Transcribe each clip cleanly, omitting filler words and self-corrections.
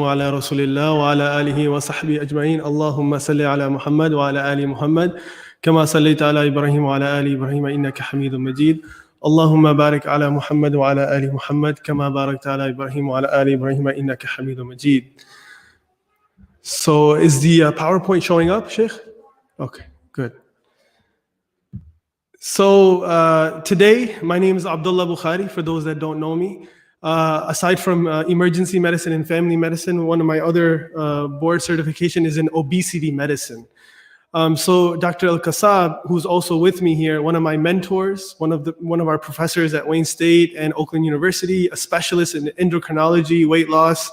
وعلى رسول الله وعلى آله وصحبه أجمعين اللهم صل على محمد وعلى آل محمد كما صليت على إبراهيم وعلى آل إبراهيم إنك حميد مجيد اللهم بارك على محمد وعلى آل محمد كما باركت على إبراهيم وعلى آل إبراهيم إنك حميد مجيد. So is the PowerPoint showing up, Sheikh? Okay, good. So today, my name is Abdullah Bokhari, for those that don't know me. Aside from emergency medicine and family medicine, one of my other board certification is in obesity medicine. So Dr. Al-Kassab, who's also with me here, one of my mentors, one of our professors at Wayne State and Oakland University, a specialist in endocrinology, weight loss,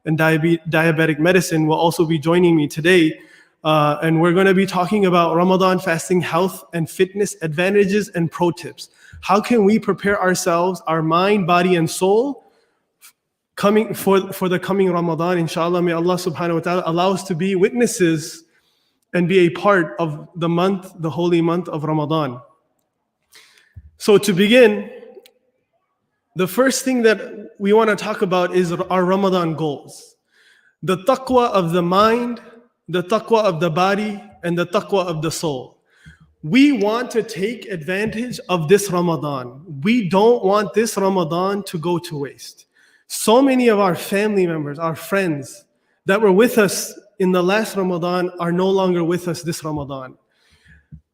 and diabetic medicine, will also be joining me today. And we're going to be talking about Ramadan fasting health and fitness advantages and pro tips. How can we prepare ourselves, our mind, body, and soul, coming for the coming Ramadan? Inshallah, may Allah subhanahu wa ta'ala allow us to be witnesses and be a part of the month, the holy month of Ramadan. So to begin, the first thing that we want to talk about is our Ramadan goals. The taqwa of the mind, the taqwa of the body, and the taqwa of the soul. We want to take advantage of this Ramadan. We don't want this Ramadan to go to waste. So many of our family members, our friends that were with us in the last Ramadan are no longer with us this Ramadan.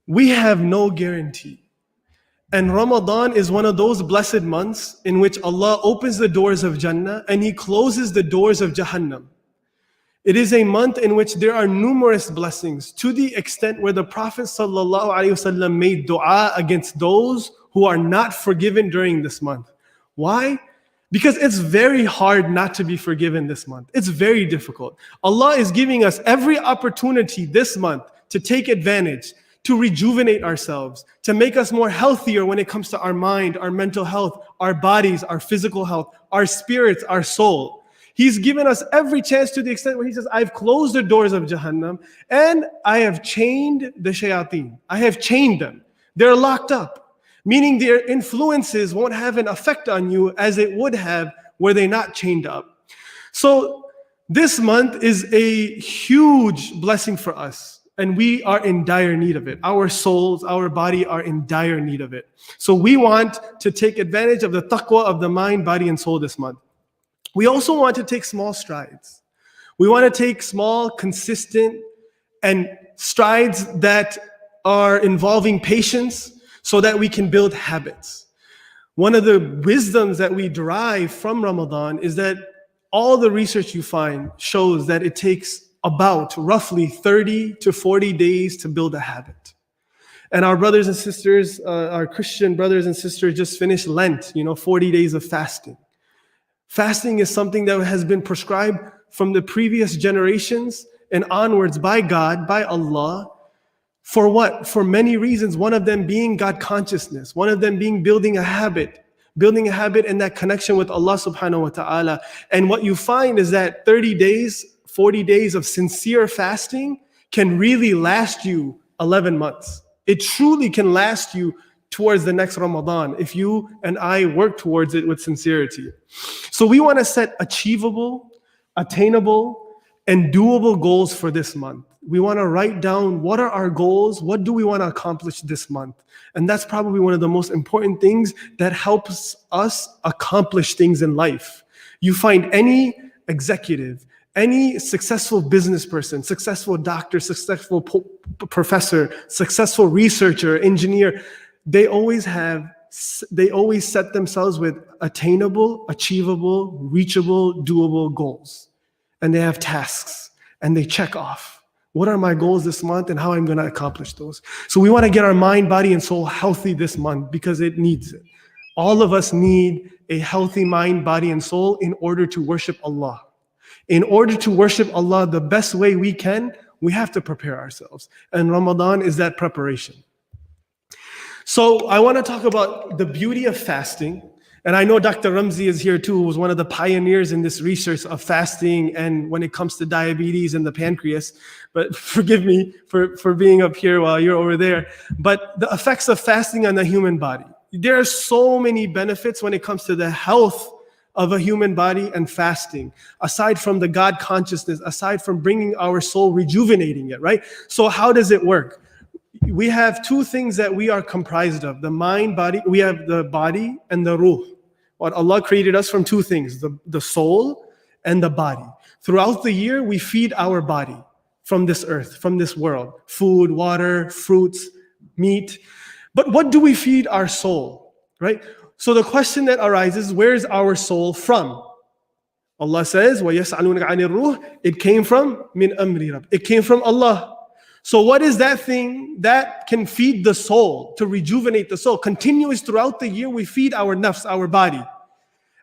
We have no guarantee. And Ramadan is one of those blessed months in which Allah opens the doors of Jannah and He closes the doors of Jahannam. It is a month in which there are numerous blessings, to the extent where the Prophet ﷺ made dua against those who are not forgiven during this month. Why? Because it's very hard not to be forgiven this month. It's very difficult. Allah is giving us every opportunity this month to take advantage, to rejuvenate ourselves, to make us more healthier when it comes to our mind, our mental health, our bodies, our physical health, our spirits, our soul. He's given us every chance, to the extent where He says, I've closed the doors of Jahannam and I have chained the shayateen. I have chained them. They're locked up, meaning their influences won't have an effect on you as it would have were they not chained up. So this month is a huge blessing for us, and we are in dire need of it. Our souls, our body are in dire need of it. So we want to take advantage of the taqwa of the mind, body, and soul this month. We also want to take small strides. We want to take small, consistent, and strides that are involving patience so that we can build habits. One of the wisdoms that we derive from Ramadan is that all the research you find shows that it takes about roughly 30 to 40 days to build a habit. And our brothers and sisters, our Christian brothers and sisters just finished Lent, 40 days of fasting. Fasting is something that has been prescribed from the previous generations and onwards by God, by Allah. For what? For many reasons. One of them being God consciousness. One of them being building a habit and that connection with Allah subhanahu wa ta'ala. And what you find is that 30 days, 40 days of sincere fasting can really last you 11 months. It truly can last you towards the next Ramadan if you and I work towards it with sincerity. So we want to set achievable, attainable, and doable goals for this month. We want to write down what are our goals, what do we want to accomplish this month? And that's probably one of the most important things that helps us accomplish things in life. You find any executive, any successful business person, successful doctor, successful professor, successful researcher, engineer, they always set themselves with attainable, achievable, reachable, doable goals. And they have tasks and they check off. What are my goals this month and how I'm going to accomplish those? So we want to get our mind, body, and soul healthy this month because it needs it. All of us need a healthy mind, body, and soul in order to worship Allah. In order to worship Allah the best way we can, we have to prepare ourselves. And Ramadan is that preparation. So I want to talk about the beauty of fasting. And I know Dr. Ramzi is here too, who was one of the pioneers in this research of fasting and when it comes to diabetes and the pancreas. But forgive me for being up here while you're over there. But the effects of fasting on the human body. There are so many benefits when it comes to the health of a human body and fasting, aside from the God consciousness, aside from bringing our soul, rejuvenating it, right? So how does it work? We have two things that we are comprised of, the mind, body. We have the body and the ruh. What Allah created us from two things, the soul and the body. Throughout the year, we feed our body from this earth, from this world. Food, water, fruits, meat. But what do we feed our soul, right? So the question that arises, where is our soul from? Allah says, وَيَسْأَلُونَكَ عَنِ الرُّوحِ, it came from min amri Rabb. It came from Allah. So what is that thing that can feed the soul, to rejuvenate the soul? Continuous throughout the year, we feed our nafs, our body.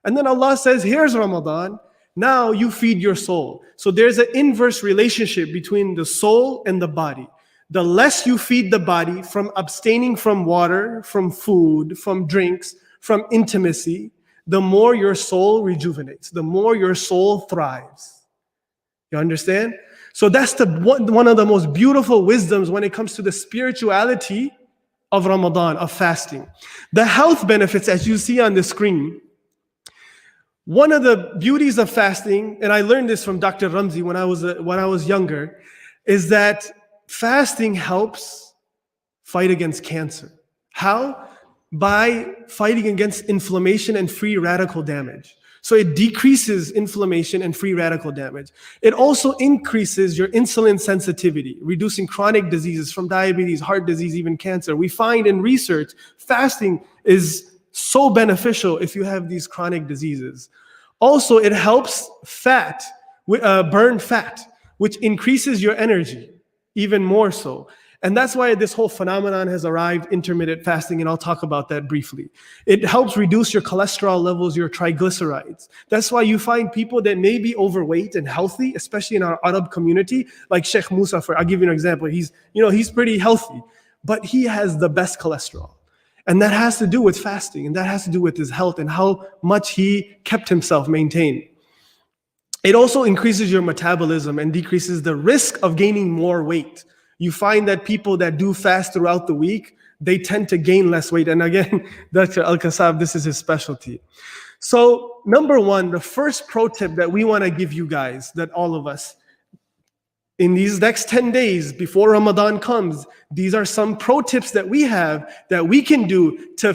And then Allah says, here's Ramadan. Now you feed your soul. So there's an inverse relationship between the soul and the body. The less you feed the body from abstaining from water, from food, from drinks, from intimacy, the more your soul rejuvenates, the more your soul thrives. You understand? So that's one of the most beautiful wisdoms when it comes to the spirituality of Ramadan, of fasting. The health benefits, as you see on the screen, one of the beauties of fasting, and I learned this from Dr. Ramzi when I was younger, is that fasting helps fight against cancer. How? By fighting against inflammation and free radical damage. So it decreases inflammation and free radical damage. It also increases your insulin sensitivity, reducing chronic diseases from diabetes, heart disease, even cancer. We find in research, fasting is so beneficial if you have these chronic diseases. Also, it helps burn fat, which increases your energy even more so. And that's why this whole phenomenon has arrived, intermittent fasting, and I'll talk about that briefly. It helps reduce your cholesterol levels, your triglycerides. That's why you find people that may be overweight and healthy, especially in our Arab community, like Sheikh Musa, I'll give you an example. He's pretty healthy, but he has the best cholesterol. And that has to do with fasting, and that has to do with his health and how much he kept himself maintained. It also increases your metabolism and decreases the risk of gaining more weight. You find that people that do fast throughout the week, they tend to gain less weight. And again, Dr. Al-Kassab, this is his specialty. So number one, the first pro tip that we want to give you guys, that all of us, in these next 10 days before Ramadan comes, these are some pro tips that we have that we can do to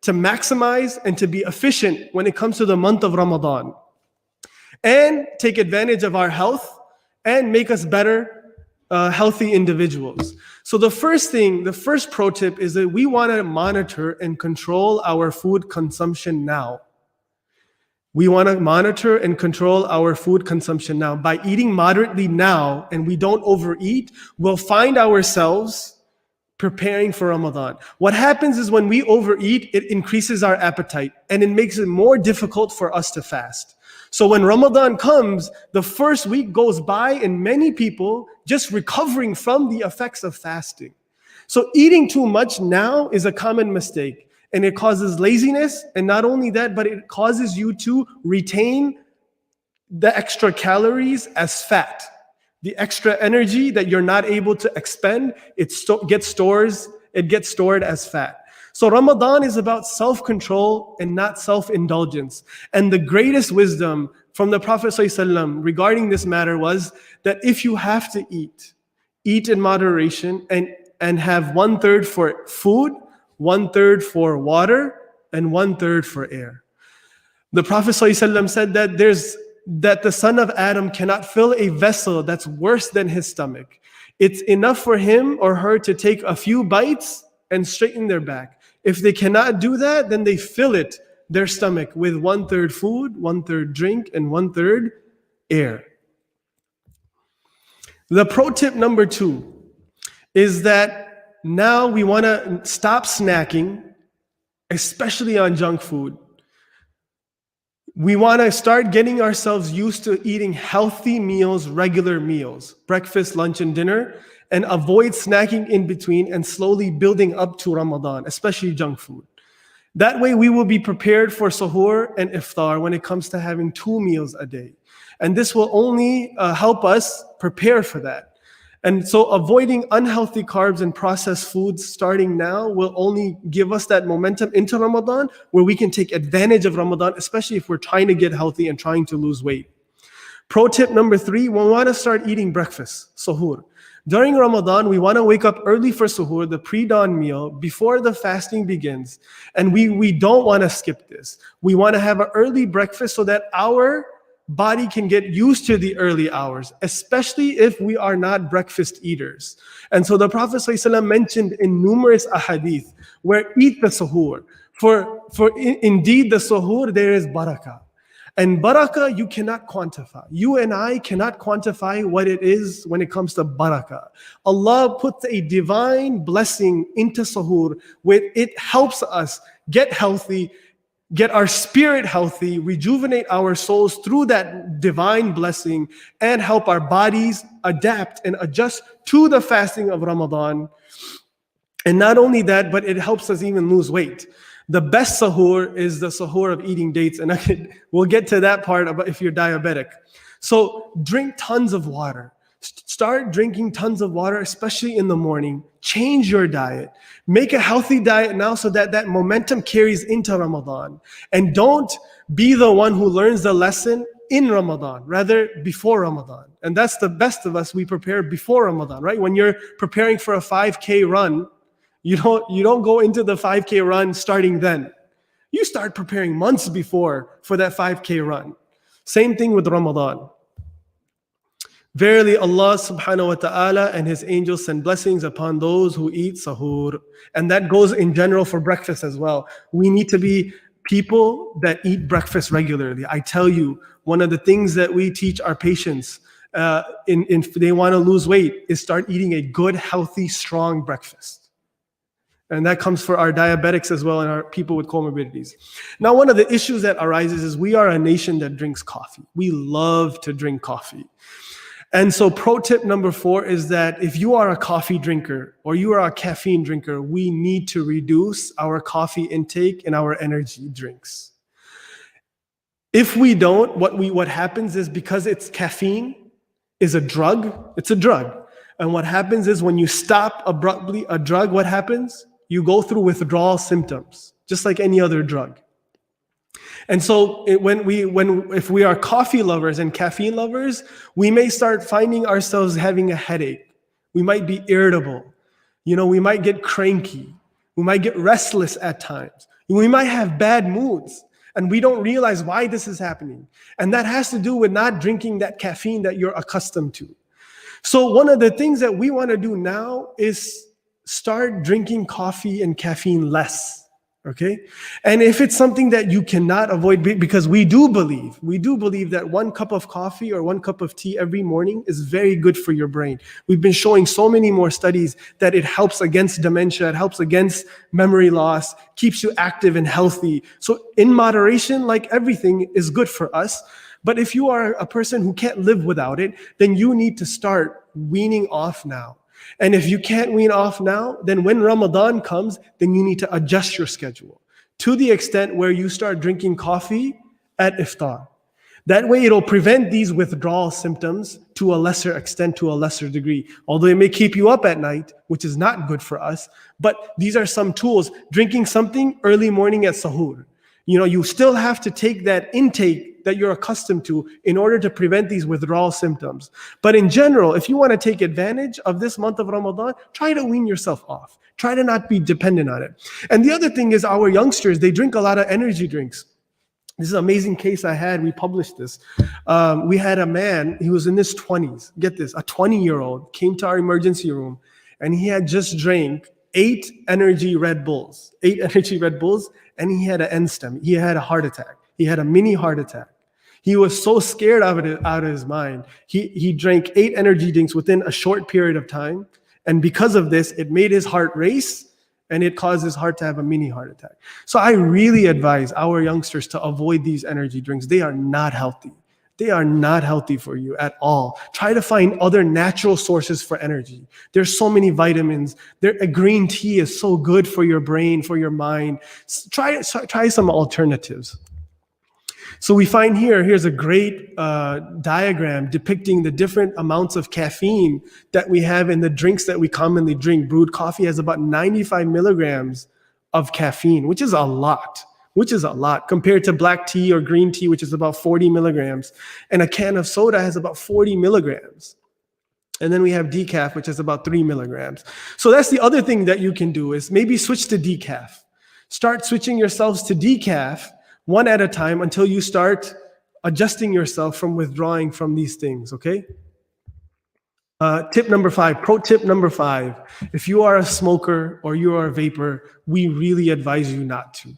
maximize and to be efficient when it comes to the month of Ramadan. And take advantage of our health and make us better healthy individuals. So the first pro tip is that we want to monitor and control our food consumption now. We want to monitor and control our food consumption now. By eating moderately now and we don't overeat, we'll find ourselves preparing for Ramadan. What happens is when we overeat, it increases our appetite and it makes it more difficult for us to fast. So when Ramadan comes, the first week goes by and many people just recovering from the effects of fasting. So eating too much now is a common mistake, and it causes laziness. And not only that, but it causes you to retain the extra calories as fat. The extra energy that you're not able to expend, it gets stored as fat. So Ramadan is about self-control and not self-indulgence. And the greatest wisdom from the Prophet ﷺ regarding this matter was that if you have to eat in moderation and have 1/3 for food, 1/3 for water, and 1/3 for air. The Prophet ﷺ said that the son of Adam cannot fill a vessel that's worse than his stomach. It's enough for him or her to take a few bites and straighten their back. If they cannot do that, then they fill their stomach with 1/3 food, 1/3 drink, and 1/3 air. The pro tip number 2 is that now we want to stop snacking, especially on junk food. We want to start getting ourselves used to eating healthy meals, regular meals, breakfast, lunch, and dinner, and avoid snacking in between and slowly building up to Ramadan, especially junk food. That way we will be prepared for suhoor and iftar when it comes to having 2 meals a day. And this will only help us prepare for that. And so avoiding unhealthy carbs and processed foods starting now will only give us that momentum into Ramadan where we can take advantage of Ramadan, especially if we're trying to get healthy and trying to lose weight. Pro tip number 3, we want to start eating breakfast, suhoor. During Ramadan, we want to wake up early for suhoor, the pre-dawn meal, before the fasting begins. And we don't want to skip this. We want to have an early breakfast so that our body can get used to the early hours, especially if we are not breakfast eaters. And so the Prophet ﷺ mentioned in numerous ahadith where eat the suhoor. For indeed the suhoor there is barakah. And barakah you cannot quantify. You and I cannot quantify what it is when it comes to barakah. Allah puts a divine blessing into suhoor where it helps us get healthy, get our spirit healthy, rejuvenate our souls through that divine blessing, and help our bodies adapt and adjust to the fasting of Ramadan. And not only that, but it helps us even lose weight. The best suhoor is the suhoor of eating dates, and we'll get to that part about if you're diabetic. So drink tons of water. Start drinking tons of water, especially in the morning. Change your diet. Make a healthy diet now so that that momentum carries into Ramadan. And don't be the one who learns the lesson in Ramadan, rather before Ramadan. And that's the best of us. We prepare before Ramadan, right? When you're preparing for a 5K run, you don't go into the 5K run starting then. You start preparing months before for that 5K run. Same thing with Ramadan. Verily Allah subhanahu wa ta'ala and his angels send blessings upon those who eat suhoor. And that goes in general for breakfast as well. We need to be people that eat breakfast regularly. I tell you, one of the things that we teach our patients if they want to lose weight is start eating a good, healthy, strong breakfast. And that comes for our diabetics as well and our people with comorbidities. Now, one of the issues that arises is we are a nation that drinks coffee. We love to drink coffee. And so pro tip number 4 is that if you are a coffee drinker or you are a caffeine drinker, we need to reduce our coffee intake and our energy drinks. If we don't, what happens is because it's caffeine is a drug, it's a drug. And what happens is when you stop abruptly a drug, what happens? You go through withdrawal symptoms, just like any other drug. And so if we are coffee lovers and caffeine lovers, we may start finding ourselves having a headache. We might be irritable. We might get cranky. We might get restless at times. We might have bad moods, and we don't realize why this is happening. And that has to do with not drinking that caffeine that you're accustomed to. So one of the things that we want to do now is start drinking coffee and caffeine less, okay? And if it's something that you cannot avoid, because we do believe that 1 cup of coffee or 1 cup of tea every morning is very good for your brain. We've been showing so many more studies that it helps against dementia, it helps against memory loss, keeps you active and healthy. So in moderation, like everything, is good for us. But if you are a person who can't live without it, then you need to start weaning off now. And if you can't wean off now, then when Ramadan comes, then you need to adjust your schedule to the extent where you start drinking coffee at iftar. That way it'll prevent these withdrawal symptoms to a lesser extent, to a lesser degree. Although it may keep you up at night, which is not good for us, but these are some tools. Drinking something early morning at sahur. You still have to take that intake that you're accustomed to in order to prevent these withdrawal symptoms. But in general, if you want to take advantage of this month of Ramadan, try to wean yourself off. Try to not be dependent on it. And the other thing is our youngsters, they drink a lot of energy drinks. This is an amazing case I had. We published this. We had a man, he was in his 20s. Get this, a 20-year-old came to our emergency room and he had just drank 8 energy Red Bulls, and he had an end stem. He had a heart attack. He had a mini heart attack. He was so scared out of his mind. He drank 8 energy drinks within a short period of time. And because of this, it made his heart race and it caused his heart to have a mini heart attack. So I really advise our youngsters to avoid these energy drinks. They are not healthy. They are not healthy for you at all. Try to find other natural sources for energy. There's so many vitamins. A green tea is so good for your brain, for your mind. Try some alternatives. So we find here's a great diagram depicting the different amounts of caffeine that we have in the drinks that we commonly drink. Brewed coffee has about 95 milligrams of caffeine, which is a lot compared to black tea or green tea, which is about 40 milligrams. And a can of soda has about 40 milligrams. And then we have decaf, which is about 3 milligrams. So that's the other thing that you can do, is maybe switch to decaf. Start switching yourselves to decaf one at a time until you start adjusting yourself from withdrawing from these things, okay? Tip number 5, pro tip number 5. If you are a smoker or you are a vapor, we really advise you not to.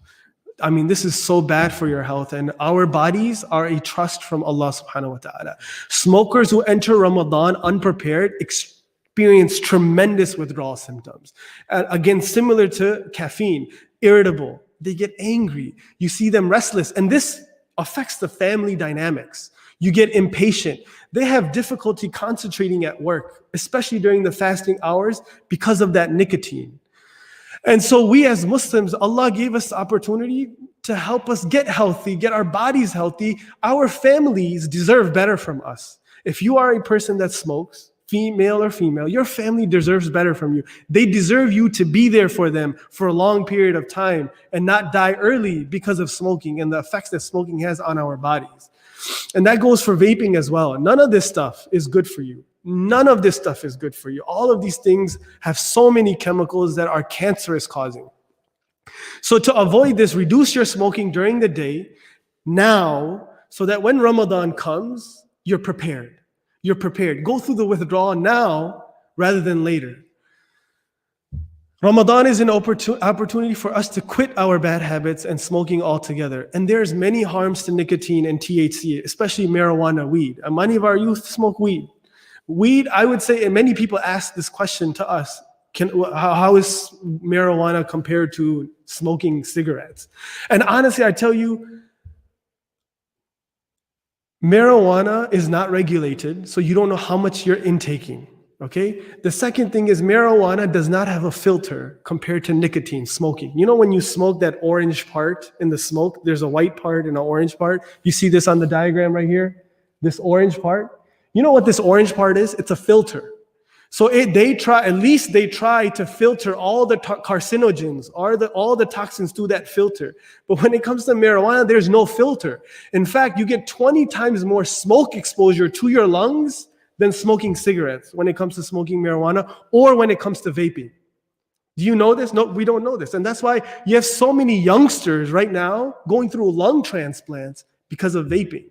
I mean, this is so bad for your health, and our bodies are a trust from Allah subhanahu wa ta'ala. Smokers who enter Ramadan unprepared experience tremendous withdrawal symptoms. Again, similar to caffeine, irritable, they get angry, you see them restless, and this affects the family dynamics. You get impatient. They have difficulty concentrating at work, especially during the fasting hours because of that nicotine. And so we as Muslims, Allah gave us the opportunity to help us get healthy, get our bodies healthy. Our families deserve better from us. If you are a person that smokes, male or female, your family deserves better from you. They deserve you to be there for them for a long period of time and not die early because of smoking and the effects that smoking has on our bodies. And that goes for vaping as well. None of this stuff is good for you. None of this stuff is good for you. All of these things have so many chemicals that are cancerous causing. So to avoid this, reduce your smoking during the day now so that when Ramadan comes, you're prepared. You're prepared. Go through the withdrawal now rather than later. Ramadan is an opportunity for us to quit our bad habits and smoking altogether. And there's many harms to nicotine and THC, especially marijuana, weed. And many of our youth smoke weed. Weed, I would say, and many people ask this question to us, how is marijuana compared to smoking cigarettes? And honestly, I tell you, marijuana is not regulated, so you don't know how much you're intaking, okay? The second thing is marijuana does not have a filter compared to nicotine, smoking. You know when you smoke that orange part in the smoke, there's a white part and an orange part. You see this on the diagram right here, this orange part. You know what this orange part is? It's a filter. So they try to filter all the carcinogens, all the toxins through that filter. But when it comes to marijuana, there's no filter. In fact, you get 20 times more smoke exposure to your lungs than smoking cigarettes when it comes to smoking marijuana or when it comes to vaping. Do you know this? No, we don't know this. And that's why you have so many youngsters right now going through lung transplants because of vaping.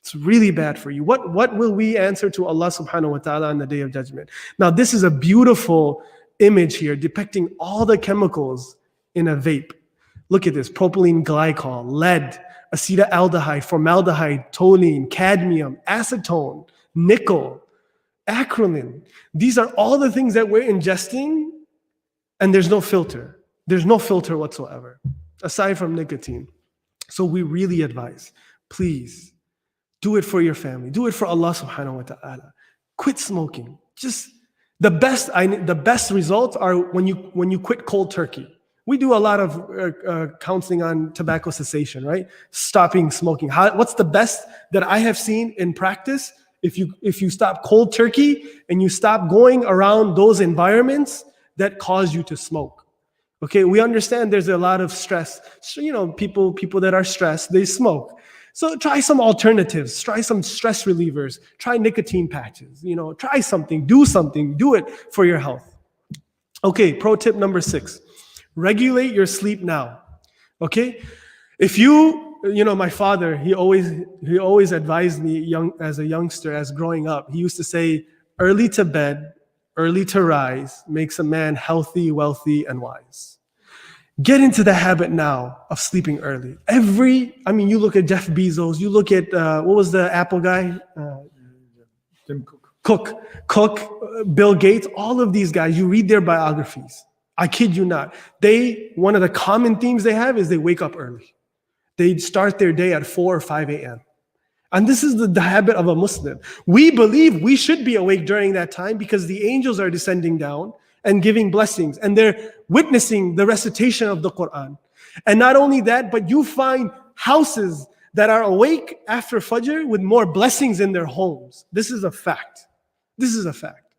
It's really bad for you. What will we answer to Allah subhanahu wa ta'ala on the Day of Judgment? Now, this is a beautiful image here depicting all the chemicals in a vape. Look at this: propylene glycol, lead, acetaldehyde, formaldehyde, toluene, cadmium, acetone, nickel, acrolein. These are all the things that we're ingesting, and there's no filter. There's no filter whatsoever, aside from nicotine. So we really advise, please, do it for your family. Do it for Allah subhanahu wa ta'ala. Quit smoking. Just the best results are when you quit cold turkey. We do a lot of counseling on tobacco cessation, right? Stopping smoking. What's the best that I have seen in practice? If you stop cold turkey and you stop going around those environments that cause you to smoke. Okay, we understand there's a lot of stress. So, you know, people that are stressed, they smoke. So try some alternatives, try some stress relievers, try nicotine patches, you know, try something, do it for your health. Okay, pro tip number 6, regulate your sleep now. Okay, if you know, my father, he always advised me as a youngster, as growing up, he used to say, early to bed, early to rise makes a man healthy, wealthy, and wise. Get into the habit now of sleeping early. You look at Jeff Bezos, you look at, what was the Apple guy? Cook, Bill Gates, all of these guys, you read their biographies. I kid you not. One of the common themes they have is they wake up early. They start their day at 4 or 5 a.m. And this is the habit of a Muslim. We believe we should be awake during that time because the angels are descending down and giving blessings, and they're witnessing the recitation of the Quran. And not only that, but you find houses that are awake after Fajr with more blessings in their homes. This is a fact. This is a fact.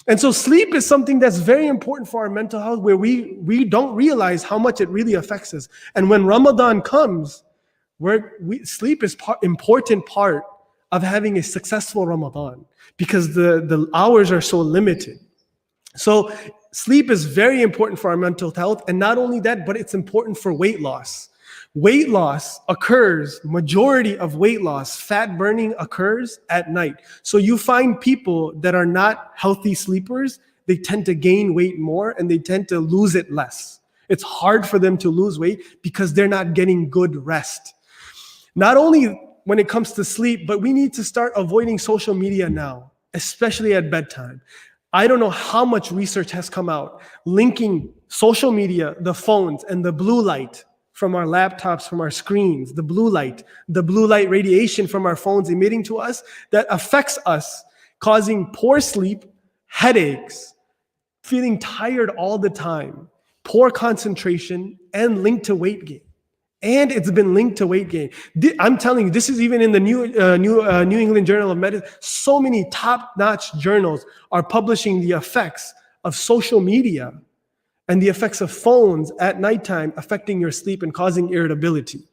And so sleep is something that's very important for our mental health, where we don't realize how much it really affects us. And when Ramadan comes, sleep is important part of having a successful Ramadan, because the hours are so limited. So sleep is very important for our mental health. And not only that, but it's important for weight loss. Weight loss occurs, majority of weight loss, fat burning occurs at night. So you find people that are not healthy sleepers, they tend to gain weight more and they tend to lose it less. It's hard for them to lose weight because they're not getting good rest. Not only when it comes to sleep, but we need to start avoiding social media now, especially at bedtime. I don't know how much research has come out linking social media, the phones, and the blue light from our laptops, from our screens, the blue light radiation from our phones emitting to us that affects us, causing poor sleep, headaches, feeling tired all the time, poor concentration, and linked to weight gain. And it's been linked to weight gain. I'm telling you, this is even in the New England Journal of Medicine. So many top-notch journals are publishing the effects of social media and the effects of phones at nighttime affecting your sleep and causing irritability.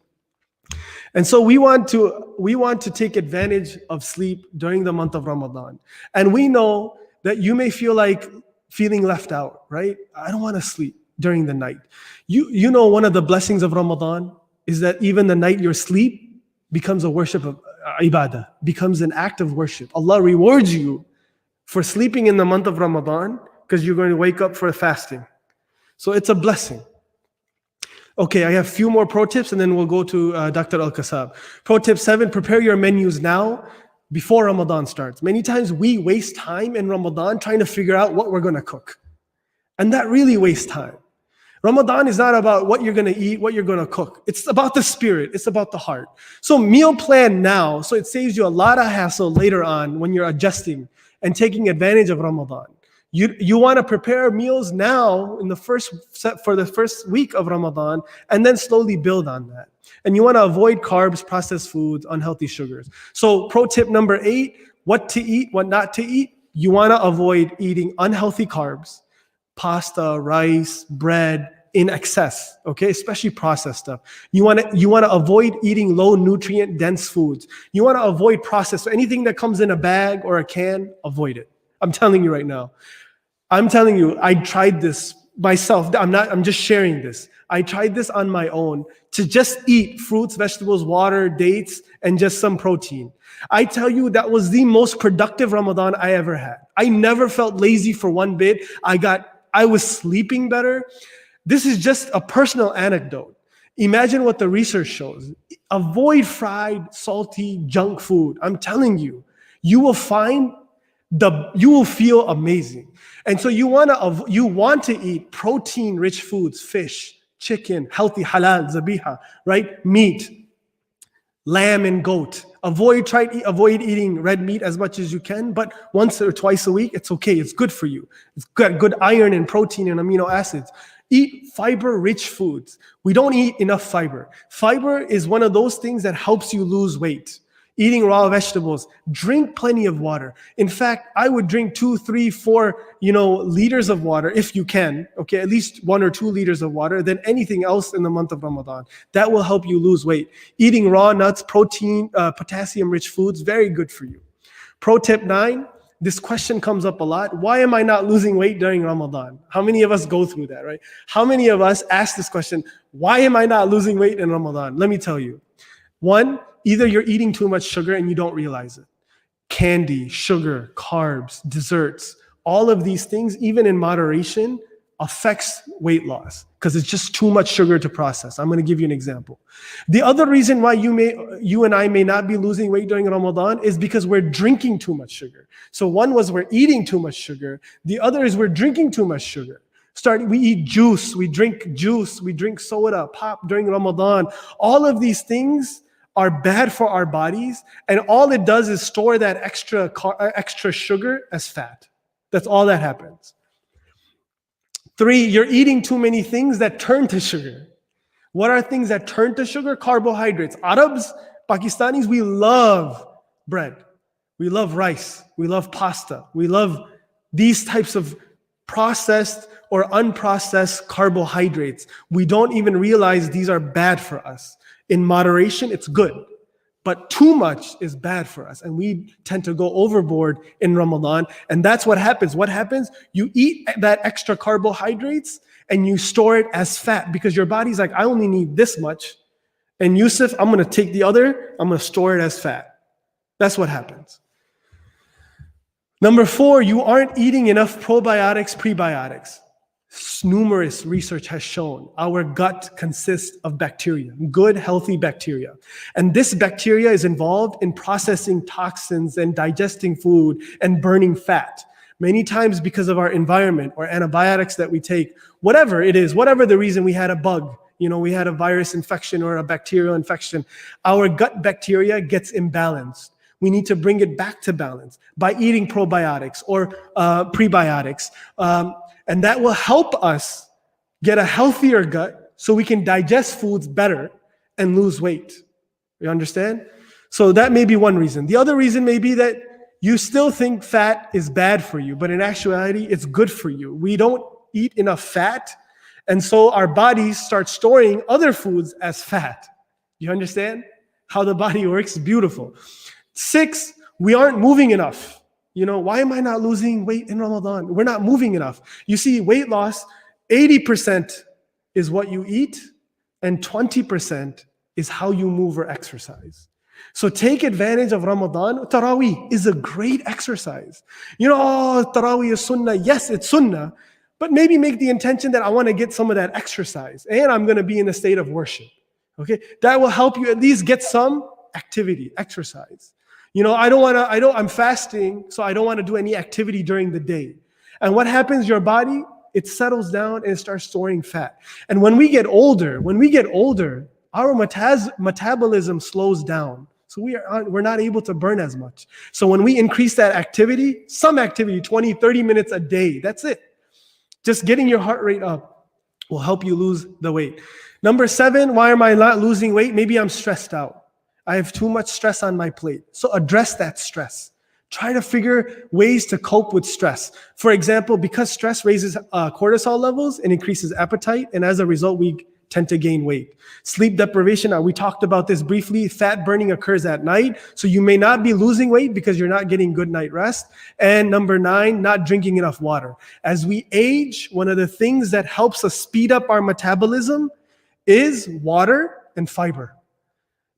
And so we want to take advantage of sleep during the month of Ramadan. And we know that you may feel like feeling left out, right? I don't want to sleep during the night. You know, one of the blessings of Ramadan is that even the night you sleep becomes a worship of ibadah, becomes an act of worship. Allah rewards you for sleeping in the month of Ramadan because you're going to wake up for fasting. So it's a blessing. Okay, I have a few more pro tips and then we'll go to Dr. Al-Kassab. Pro tip 7, prepare your menus now before Ramadan starts. Many times we waste time in Ramadan trying to figure out what we're going to cook. And that really wastes time. Ramadan is not about what you're going to eat, what you're going to cook. It's about the spirit. It's about the heart. So meal plan now, so it saves you a lot of hassle later on when you're adjusting and taking advantage of Ramadan. You want to prepare meals now in the for the first week of Ramadan and then slowly build on that. And you want to avoid carbs, processed foods, unhealthy sugars. So pro tip number 8, what to eat, what not to eat. You want to avoid eating unhealthy carbs, pasta, rice, bread in excess, okay? Especially processed stuff. You want to avoid eating low nutrient dense foods. You want to avoid processed, so anything that comes in a bag or a can, avoid it. I'm telling you right now. I'm telling you, I tried this myself. I'm just sharing this. I tried this on my own to just eat fruits, vegetables, water, dates, and just some protein. I tell you, that was the most productive Ramadan I ever had. I never felt lazy for one bit. I was sleeping better. This is just a personal anecdote. Imagine what the research shows. Avoid fried, salty, junk food. I'm telling you, you will feel amazing. And so you want to eat protein-rich foods, fish, chicken, healthy halal, zabiha, right? Meat, lamb and goat. Avoid eating red meat as much as you can, but once or twice a week, it's okay. It's good for you. It's got good iron and protein and amino acids. Eat fiber-rich foods. We don't eat enough fiber. Fiber is one of those things that helps you lose weight. Eating raw vegetables, drink plenty of water. In fact, I would drink 2, 3, 4, liters of water if you can. Okay, at least 1 or 2 liters of water than anything else in the month of Ramadan. That will help you lose weight. Eating raw nuts, protein, potassium-rich foods, very good for you. Pro tip 9, this question comes up a lot. Why am I not losing weight during Ramadan? How many of us go through that, right? How many of us ask this question, why am I not losing weight in Ramadan? Let me tell you. 1, either you're eating too much sugar and you don't realize it. Candy, sugar, carbs, desserts, all of these things, even in moderation, affects weight loss because it's just too much sugar to process. I'm going to give you an example. The other reason why you and I may not be losing weight during Ramadan is because we're drinking too much sugar. So one was we're eating too much sugar. The other is we're drinking too much sugar. We eat juice, we drink soda, pop during Ramadan. All of these things are bad for our bodies, and all it does is store that extra sugar as fat. That's all that happens. 3, you're eating too many things that turn to sugar. What are things that turn to sugar? Carbohydrates. Arabs, Pakistanis, we love bread. We love rice. We love pasta. We love these types of processed or unprocessed carbohydrates. We don't even realize these are bad for us. In moderation, it's good. But too much is bad for us. And we tend to go overboard in Ramadan. And that's what happens. What happens? You eat that extra carbohydrates and you store it as fat because your body's like, I only need this much. And Yusuf, I'm going to take the other, I'm going to store it as fat. That's what happens. Number 4, you aren't eating enough probiotics, prebiotics. Numerous research has shown our gut consists of bacteria, good, healthy bacteria. And this bacteria is involved in processing toxins and digesting food and burning fat. Many times because of our environment or antibiotics that we take, whatever it is, whatever the reason, we had a bug, we had a virus infection or a bacterial infection, our gut bacteria gets imbalanced. We need to bring it back to balance by eating probiotics or prebiotics. And that will help us get a healthier gut so we can digest foods better and lose weight. You understand? So that may be one reason. The other reason may be that you still think fat is bad for you, but in actuality, it's good for you. We don't eat enough fat, and so our bodies start storing other foods as fat. You understand how the body works? Beautiful. 6, we aren't moving enough. Why am I not losing weight in Ramadan? We're not moving enough. You see, weight loss, 80% is what you eat, and 20% is how you move or exercise. So take advantage of Ramadan. Taraweeh is a great exercise. Taraweeh is sunnah. Yes, it's sunnah, but maybe make the intention that I want to get some of that exercise, and I'm going to be in a state of worship. Okay, that will help you at least get some activity, exercise. I'm fasting, so I don't want to do any activity during the day. And what happens? Your body, it settles down and it starts storing fat. And when we get older, our metabolism slows down. So we're not able to burn as much. So when we increase that activity, some activity, 20, 30 minutes a day, that's it. Just getting your heart rate up will help you lose the weight. Number 7, why am I not losing weight? Maybe I'm stressed out. I have too much stress on my plate. So address that stress. Try to figure ways to cope with stress. For example, because stress raises cortisol levels and increases appetite, and as a result, we tend to gain weight. Sleep deprivation, we talked about this briefly. Fat burning occurs at night, so you may not be losing weight because you're not getting good night rest. And number 9, not drinking enough water. As we age, one of the things that helps us speed up our metabolism is water and fiber.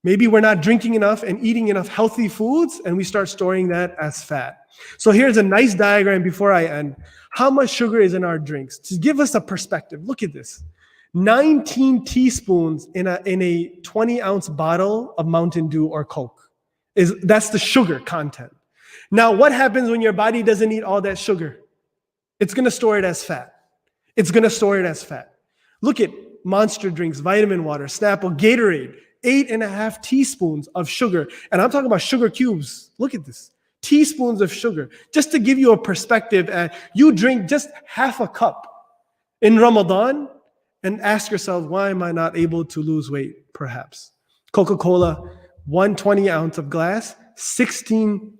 Maybe we're not drinking enough and eating enough healthy foods, and we start storing that as fat. So here's a nice diagram before I end. How much sugar is in our drinks? To give us a perspective, look at this. 19 teaspoons in a 20-ounce bottle of Mountain Dew or Coke. That's the sugar content. Now, what happens when your body doesn't eat all that sugar? It's going to store it as fat. Look at Monster drinks, vitamin water, Snapple, Gatorade. 8.5 teaspoons of sugar. And I'm talking about sugar cubes. Look at this. Teaspoons of sugar. Just to give you a perspective, you drink just half a cup in Ramadan and ask yourself, why am I not able to lose weight? Perhaps. Coca-Cola, 120-ounce of glass, 16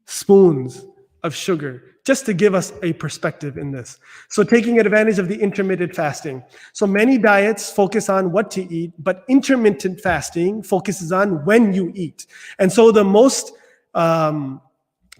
spoons of sugar. Just to give us a perspective in this. So taking advantage of the intermittent fasting. So many diets focus on what to eat, but intermittent fasting focuses on when you eat. And so the most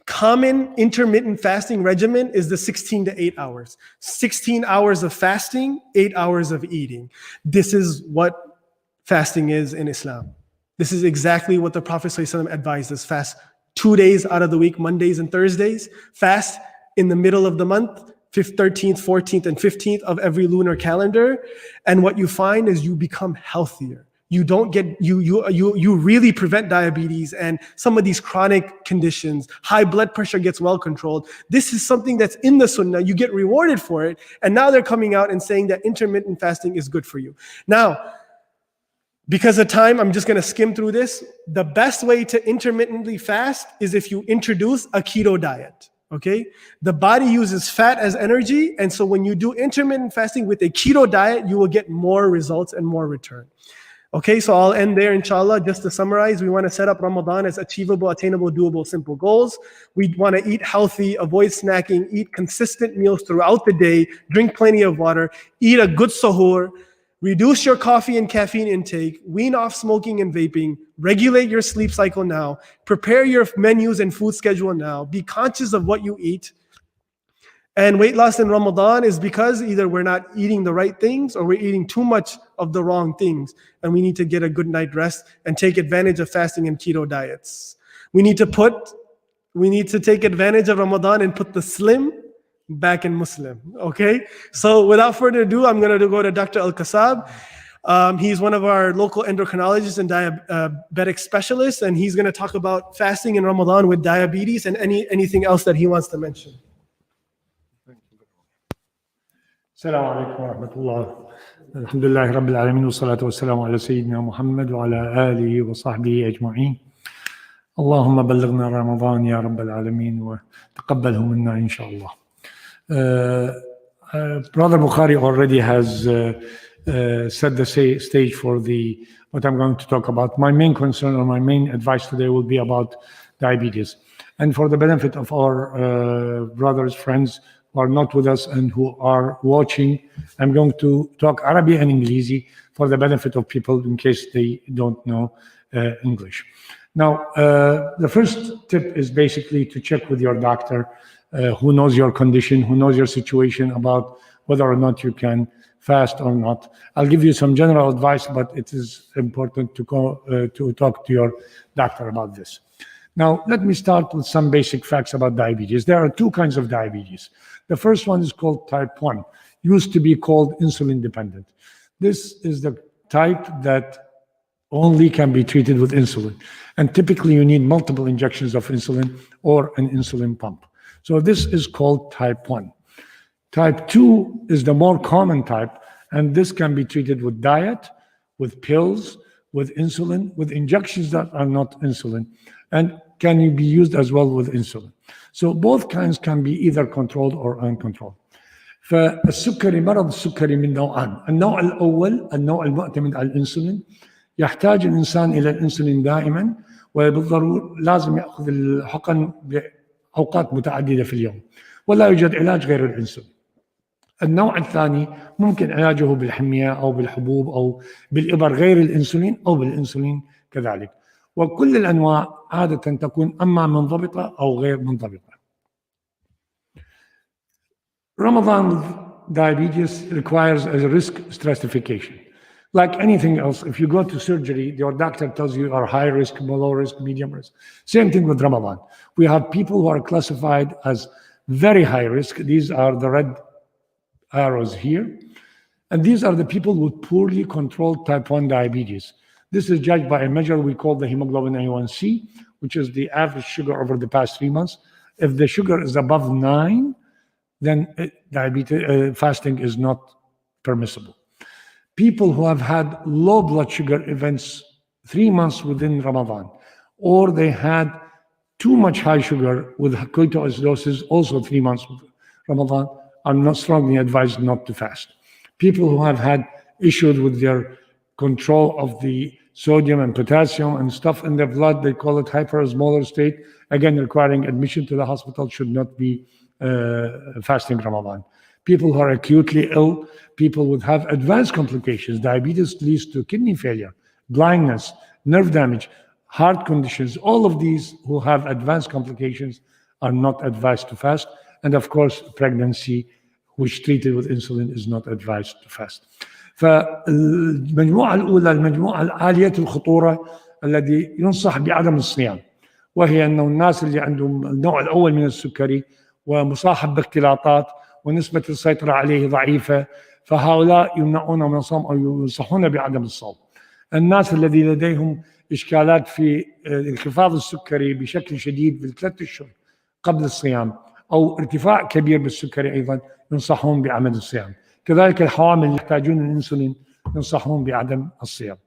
common intermittent fasting regimen is the 16 to 8 hours. 16 hours of fasting, 8 hours of eating. This is what fasting is in Islam. This is exactly what the Prophet ﷺ advised us. Fast 2 days out of the week, Mondays and Thursdays. Fast in the middle of the month, 13th, 14th, and 15th of every lunar calendar. And what you find is you become healthier. You don't get, you really prevent diabetes and some of these chronic conditions. High blood pressure gets well controlled. This is something that's in the sunnah. You get rewarded for it. And now they're coming out and saying that intermittent fasting is good for you. Now, because of time, I'm just going to skim through this. The best way to intermittently fast is if you introduce a keto diet. Okay, the body uses fat as energy, and so when you do intermittent fasting with a keto diet, you will get more results and more return. Okay, so I'll end there, inshallah. Just to summarize, we want to set up Ramadan as achievable, attainable, doable, simple goals. We want to eat healthy, avoid snacking, eat consistent meals throughout the day, drink plenty of water, eat a good sahur, reduce your coffee and caffeine intake, wean off smoking and vaping, regulate your sleep cycle now, prepare your menus and food schedule now, be conscious of what you eat. And weight loss in Ramadan is because either we're not eating the right things or we're eating too much of the wrong things. And we need to get a good night rest and take advantage of fasting and keto diets. We need to take advantage of Ramadan and put the slim back in Muslim. Okay? So without further ado, I'm going to go to Dr. Al-Kassab. He's one of our local endocrinologists and diabetic specialists, and he's going to talk about fasting in Ramadan with diabetes and anything else that he wants to mention. السلام عليكم ورحمة الله. الحمد لله رب العالمين والصلاة والسلام على سيدنا محمد وعلى آله وصحبه أجمعين. اللهم بلغنا رمضان يا رب العالمين وتقبله منا إن شاء الله. Brother Bokhari already has set the stage for what I'm going to talk about. My main concern or my main advice today will be about diabetes. And for the benefit of our brothers, friends who are not with us and who are watching, I'm going to talk Arabic and English for the benefit of people in case they don't know English. Now, the first tip is basically to check with your doctor who knows your condition, who knows your situation about whether or not you can fast or not. I'll give you some general advice, but it is important to talk to your doctor about this. Now, let me start with some basic facts about diabetes. There are two kinds of diabetes. The first one is called type 1, used to be called insulin dependent. This is the type that only can be treated with insulin. And typically you need multiple injections of insulin or an insulin pump. So this is called type 1. Type 2 is the more common type, and this can be treated with diet, with pills, with insulin, with injections that are not insulin, and can be used as well with insulin. So both kinds can be either controlled or uncontrolled. فالسكري مرض السكري من نوعان. النوع الأول النوع المعتمد على الإنسولين، يحتاج الإنسان إلى الإنسولين دائما وبالضرورة لازم يأخذ الحقن بأوقات متعددة في اليوم ولا يوجد علاج غير الإنسولين. النوع الثاني ممكن علاجه بالحمية أو بالحبوب أو بالإبر غير الإنسولين أو بالإنسولين كذلك. وكل الأنواع عادة تكون أما منضبطة أو غير منضبطة. Ramadan diabetes requires a risk stratification. Like anything else, if you go to surgery, your doctor tells you are high risk, low risk, medium risk. Same thing with Ramadan. We have people who are classified as very high risk. These are the red arrows here. And these are the people with poorly controlled type 1 diabetes. This is judged by a measure we call the hemoglobin A1C, which is the average sugar over the past 3 months. If the sugar is above 9, then fasting is not permissible. People who have had low blood sugar events 3 months within Ramadan, or they had too much high sugar with ketoacidosis also 3 months with Ramadan, are not strongly advised not to fast. People who have had issues with their control of the sodium and potassium and stuff in their blood, they call it hyperosmolar state, again requiring admission to the hospital, should not be fasting Ramadan. People who are acutely ill, people who have advanced complications. Diabetes leads to kidney failure, blindness, nerve damage, heart conditions. All of these who have advanced complications are not advised to fast. And of course, pregnancy, which treated with insulin, is not advised to fast. فالمجموعة الأولى المجموعة العالية الخطورة الذي ينصح بعدم الصيام، وهي أنه الناس اللي عندهم النوع الأول من السكري ومصاحب باختلاطات ونسبة السيطرة عليه ضعيفة، فهؤلاء يمنعون من الصوم أو ينصحون بعدم الصوم. الناس الذي لديهم إشكالات في انخفاض السكري بشكل شديد بالثلاث أشهر قبل الصيام أو ارتفاع كبير بالسكري أيضا ينصحون بعدم الصيام. كذلك الحوامل اللي يحتاجون الانسولين ينصحون بعدم الصيام.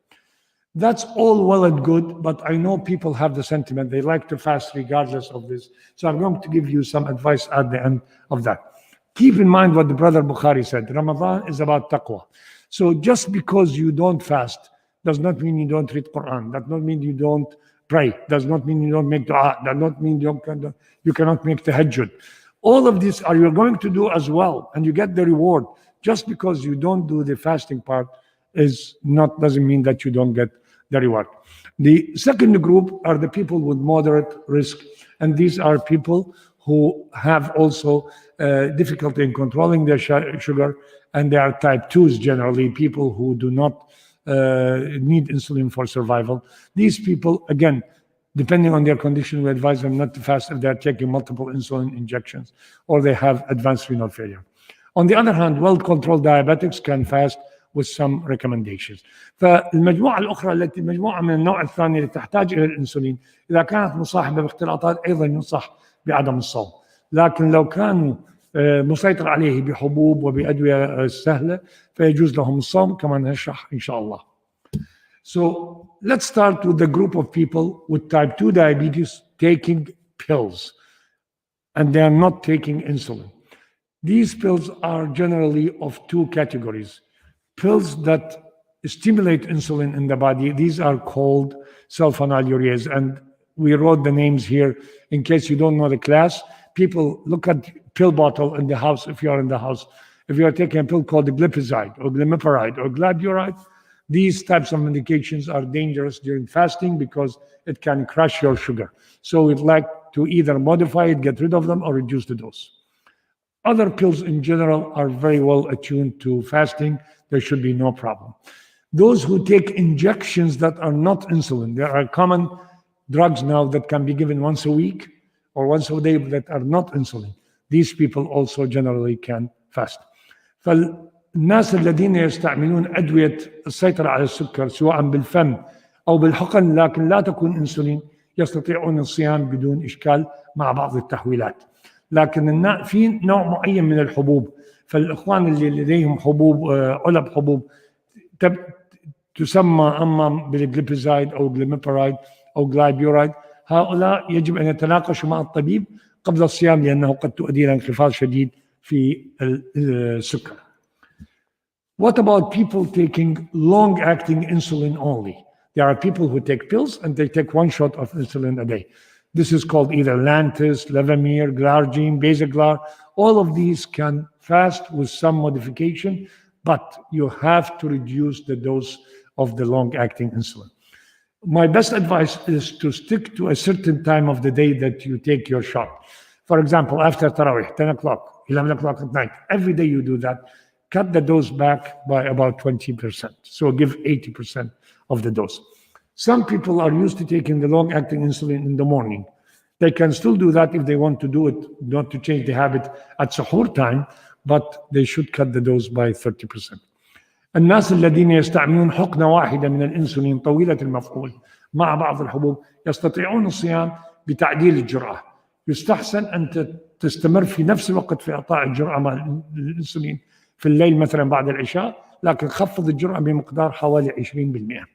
That's all well and good, but I know people have the sentiment they like to fast regardless of this. So I'm going to give you some advice at the end of that. Keep in mind what the brother Bukhari said. Ramadan is about taqwa. So just because you don't fast does not mean you don't read Quran. Does not mean you don't pray. Does not mean you don't make dua. Does not mean you cannot make tahajjud. All of these are you're going to do as well, and you get the reward. Just because you don't do the fasting part doesn't mean that you don't get the reward. The second group are the people with moderate risk, and these are people who have also difficulty in controlling their sugar, and they are type 2s generally, people who do not need insulin for survival. These people, again, depending on their condition, we advise them not to fast if they're taking multiple insulin injections or they have advanced renal failure. On the other hand, well-controlled diabetics can fast with some recommendations. فالمجموعة الأخرى التي مجموعة من النوع الثاني اللي تحتاج إلى الإنسولين إذا كانت مصاحبة باختلاطات أيضا ينصح بعدم الصوم. لكن لو كانوا مسيطر عليه بحبوب وبأدوية سهلة فيجوز لهم الصوم كما نشرح إن شاء الله. So let's start with the group of people with type 2 diabetes taking pills and they are not taking insulin. These pills are generally of two categories. Pills that stimulate insulin in the body, these are called sulfonylureas, and we wrote the names here in case you don't know the class. People look at pill bottle in the house if you are in the house. If you are taking a pill called glipizide or glimepiride or gladuride, these types of medications are dangerous during fasting because it can crush your sugar. So we'd like to either modify it, get rid of them, or reduce the dose. Other pills in general are very well attuned to fasting. There should be no problem. Those who take injections that are not insulin, there are common drugs now that can be given once a week or once a day that are not insulin. These people also generally can fast. فالناس الذين يستعملون أدوية السيطرة على السكر سواء بالفم أو بالحقن لكن لا تكون انسولين يستطيعون الصيام بدون إشكال مع بعض التحويلات. لكن في نوع معين من الحبوب، فالإخوان اللي لديهم حبوب علب حبوب تسمى أما بالجليبيزايد أو جليميبرايد أو جلايبيورايد، هؤلاء يجب أن يتناقشوا مع الطبيب قبل الصيام لأنه قد تؤدي إلى انخفاض شديد في السكر. What about people taking long-acting insulin only? There are people who take pills and they take one shot of insulin a day. This is called either Lantus, Levemir, Glargine, Basaglar. All of these can fast with some modification, but you have to reduce the dose of the long-acting insulin. My best advice is to stick to a certain time of the day that you take your shot. For example, after Tarawih, 10 o'clock, 11 o'clock at night, every day you do that, cut the dose back by about 20%. So give 80% of the dose. Some people are used to taking the long-acting insulin in the morning. They can still do that if they want to do it, not to change the habit at suhoor time, but they should cut the dose by 30%. الناس الذين يستعملون حقنة واحدة من الإنسولين طويلة المفعول مع بعض الحبوب يستطيعون الصيام بتعديل الجرعة. يستحسن أن تستمر في نفس الوقت في إعطاء الجرعة مع الإنسولين في الليل مثلا بعد العشاء، لكن خفض الجرعة بمقدار حوالي 20%.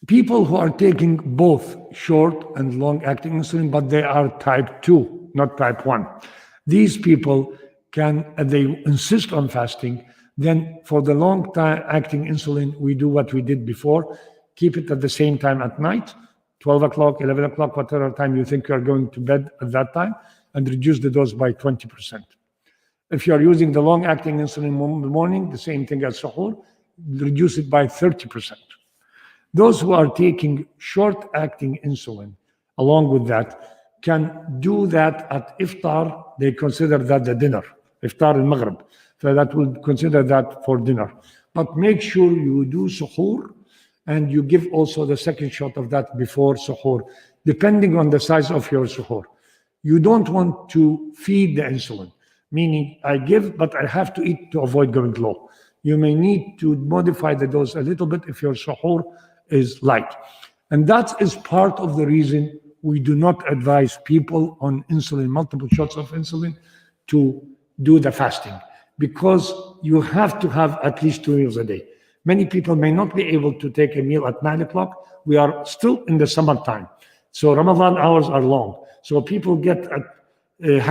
People who are taking both short and long-acting insulin, but they are type 2, not type 1. These people they insist on fasting. Then for the long-acting insulin, we do what we did before. Keep it at the same time at night, 12 o'clock, 11 o'clock, whatever time you think you are going to bed at that time, and reduce the dose by 20%. If you are using the long-acting insulin in the morning, the same thing as suhoor, reduce it by 30%. Those who are taking short-acting insulin, along with that, can do that at iftar. They consider that the dinner, iftar al-maghrib. So that will consider that for dinner. But make sure you do suhoor, and you give also the second shot of that before suhoor, depending on the size of your suhoor. You don't want to feed the insulin, meaning I give, but I have to eat to avoid going low. You may need to modify the dose a little bit if your suhoor is light. And that is part of the reason we do not advise people on insulin, multiple shots of insulin, to do the fasting. because you have to have at least 2 meals a day. Many people may not be able to take a meal at 9 o'clock. We are still in the summertime. So Ramadan hours are long. So people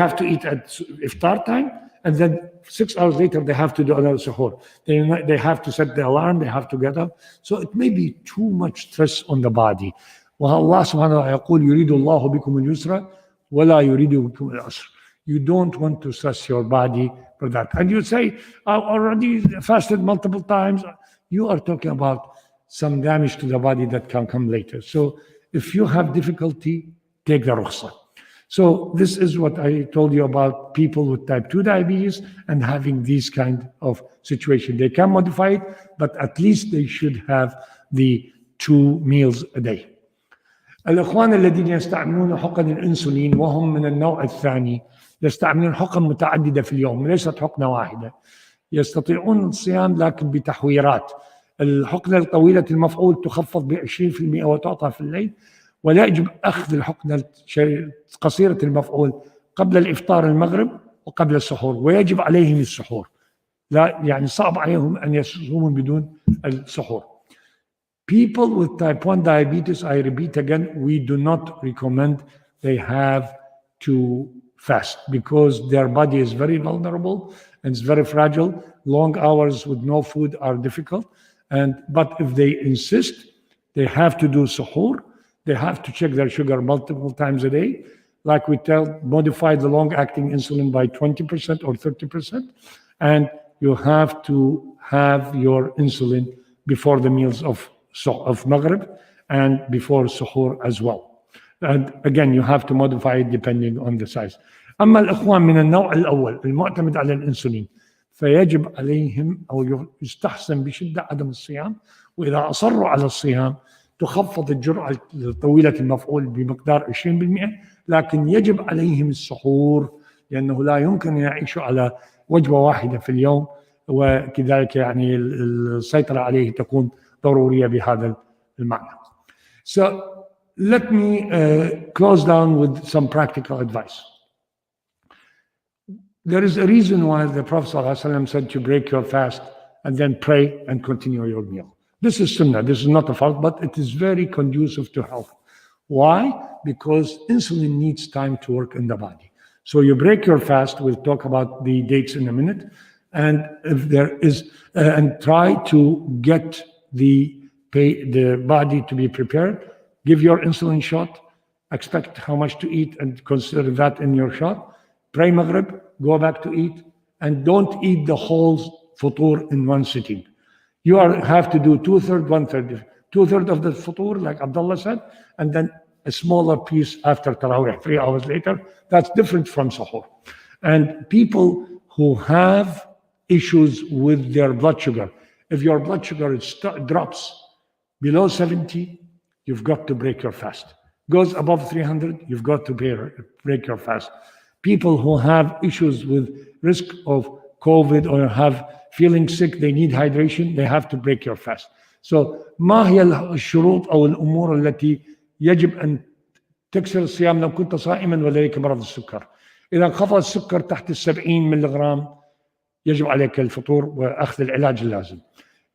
have to eat at iftar time, and then 6 hours later they have to do another suhoor. They have to set the alarm, they have to get up. So it may be too much stress on the body. والله سبحانه وتعالى يقول يريد الله بكم اليسر ولا يريد بكم العسر. You don't want to stress your body for that. And you say, I already fasted multiple times. You are talking about some damage to the body that can come later. So if you have difficulty, take the rukhsah. So this is what I told you about people with type 2 diabetes and having these kind of situation. They can modify it, but at least they should have the 2 meals a day. الإخوان الذين يستعملون حقن الأنسولين وهم من النوع الثاني يستعملون حقن متعددة في اليوم، ليست حقنة واحدة. يستطيعون الصيام لكن بتحويرات. الحقنة الطويلة المفعول تخفض ب20% وتعطى في الليل، ولا يجب أخذ الحقنة قصيرة المفعول قبل الإفطار المغرب وقبل السحور، ويجب عليهم السحور. لا يعني صعب عليهم أن يصوموا بدون السحور. People with type 1 diabetes, I repeat again, we do not recommend they have to fast because their body is very vulnerable and it's very fragile. Long hours with no food are difficult. But if they insist, they have to do suhoor. They have to check their sugar multiple times a day. Like we modify the long-acting insulin by 20% or 30%. And you have to have your insulin before the meals of Maghrib and before suhoor as well. And again, you have to modify it depending on the size. أما الإخوان من النوع الأول المعتمد على الإنسولين فيجب عليهم أو يستحسن بشدة عدم الصيام، وإذا أصروا على الصيام تخفض الجرعة طويلة المفعول بمقدار 20%، لكن يجب عليهم السحور لأنه لا يمكن أن يعيشوا على وجبة واحدة في اليوم، وكذلك يعني السيطرة عليه تكون ضرورية بهذا المعنى. So let me close down with some practical advice. There is a reason why the Prophet ﷺ said to break your fast and then pray and continue your meal. This is sunnah, this is not a fault, but it is very conducive to health. Why? Because insulin needs time to work in the body. So you break your fast, we'll talk about the dates in a minute, and if there is, and try to get the body to be prepared. Give your insulin shot, expect how much to eat and consider that in your shot. Pray Maghrib, go back to eat, and don't eat the whole futur in one sitting. You have to do 2/3, 1/3. 2/3 of the futur, like Abdullah said, and then a smaller piece after Tarawih, 3 hours later. That's different from suhoor. And people who have issues with their blood sugar, if your blood sugar drops below 70, you've got to break your fast. Goes above 300, you've got to break your fast. People who have issues with risk of COVID or have feeling sick, they need hydration, they have to break your fast. So ما هي الشروط أو الأمور التي يجب أن تكسر الصيام لو كنت صائما ولديك مرض السكر؟ إذا انخفض السكر تحت 70 ملغرام يجب عليك الفطور وأخذ العلاج اللازم.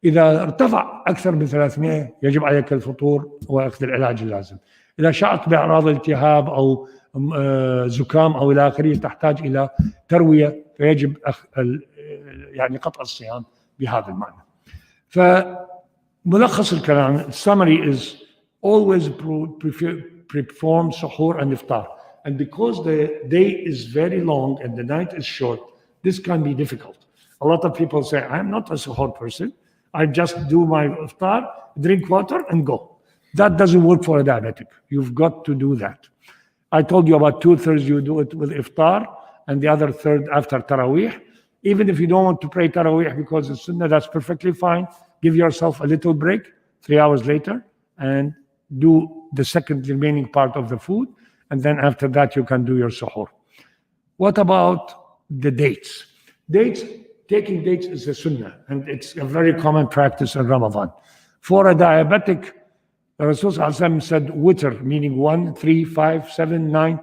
إذا ارتفع أكثر من 300 يجب عليك الفطور وأخذ العلاج اللازم. إذا شعرت بأعراض التهاب أو زكام أو إلى آخره تحتاج إلى تروية فيجب يعني قطع الصيام بهذا المعنى. فملخص الكلام summary is always perform suhoor and iftar. And because the day is very long and the night is short, this can be difficult. A lot of people say, I'm not a suhoor person. I just do my iftar, drink water and go. That doesn't work for a diabetic. You've got to do that. I told you about 2/3 you do it with iftar and the other third after Taraweeh. Even if you don't want to pray Taraweeh because it's sunnah, that's perfectly fine. Give yourself a little break 3 hours later and do the second remaining part of the food. And then after that, you can do your suhoor. What about the dates? Taking dates is a sunnah, and it's a very common practice in Ramadan. For a diabetic, the Rasul said witr, meaning 1, 3, 5, 7, 9.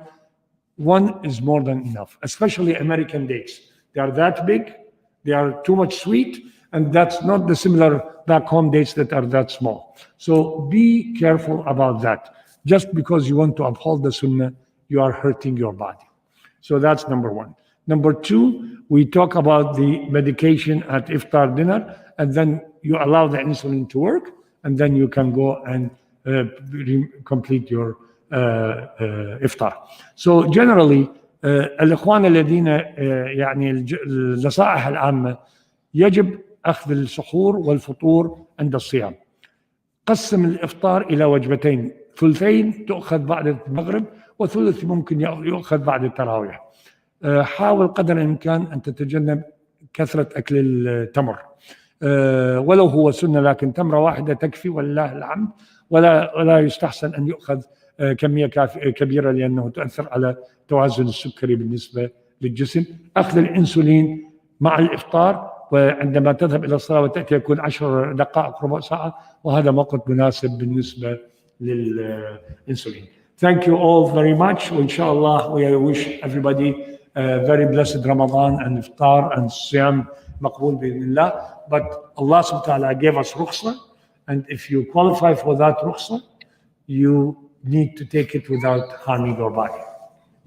1 is more than enough, especially American dates. They are that big, They are too much sweet, and that's not the similar back home dates that are that small. So be careful about that. Just because you want to uphold the sunnah, you are hurting your body. So that's number one. Number two, we talk about the medication at iftar dinner, and then you allow the insulin to work, and then you can go and complete your iftar. So generally, الإخوان الذين يعني النصائح العامة يجب أخذ السحور والفطور عند الصيام. قسم الإفطار إلى وجبتين، ثلثين تؤخذ بعد المغرب وثلث ممكن يؤخذ بعد التراويح. حاول قدر الإمكان أن تتجنب كثرة أكل التمر، ولو هو سنة، لكن تمرة واحدة تكفي ولله الحمد، ولا يستحسن أن يؤخذ كمية كبيرة لأنه تؤثر على توازن السكري بالنسبة للجسم. أخذ الإنسولين مع الإفطار، وعندما تذهب إلى الصلاة وتأتي يكون 10 دقائق ربع ساعة، وهذا وقت مناسب بالنسبة للإنسولين. Thank you all very much. Inshallah, we wish everybody a very blessed Ramadan and iftar and siyam maqbool bi'idhnillah. But Allah subhanahu wa ta'ala gave us rukhsah, and if you qualify for that rukhsah, you need to take it without harming your body.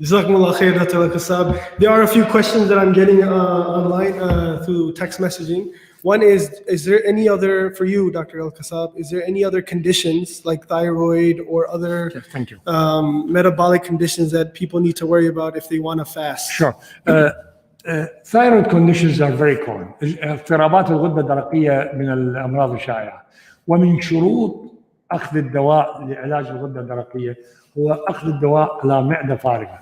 Jazakumullah khair, Dr. Al-Kassab. There are a few questions that I'm getting online through text messaging. One is there any other, for you, Dr. Al-Kassab, is there any other conditions like thyroid or other Thank you. Metabolic conditions that people need to worry about if they want to fast? Sure. Thyroid conditions are very common. اضطرابات الغدة الدرقية من الأمراض الشائعة، ومن شروط أخذ الدواء لعلاج الغدة الدرقية هو أخذ الدواء على معدة فارغة،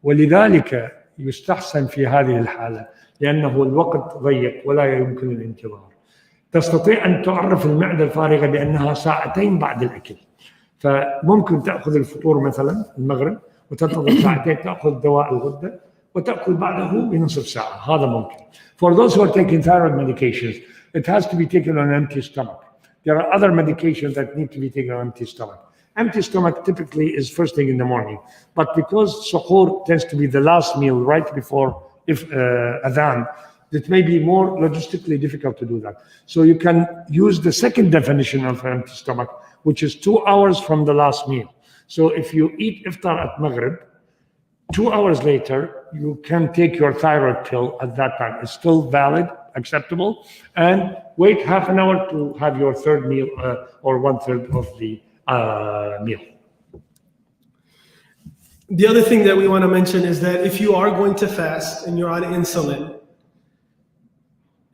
ولذلك يستحسن في هذه الحالة لأنه الوقت ضيق ولا يمكن الانتظار. تستطيع أن تعرف المعدة الفارغة بأنها ساعتين بعد الأكل، فممكن تأخذ الفطور مثلا المغرب وتنتظر ساعتين تأخذ دواء الغدة وتأكل بعده بنصف ساعة. هذا ممكن. For those who are taking thyroid medications, it has to be taken on an empty stomach. There are other medications that need to be taken on an empty stomach. Empty stomach typically is first thing in the morning, but because suhoor tends to be the last meal right before adhan, it may be more logistically difficult to do that. So you can use the second definition of empty stomach, which is 2 hours from the last meal. So if you eat iftar at Maghrib, 2 hours later, you can take your thyroid pill at that time. It's still valid, acceptable, and wait half an hour to have your third meal or 1/3 of the meal. The other thing that we want to mention is that if you are going to fast and you're on insulin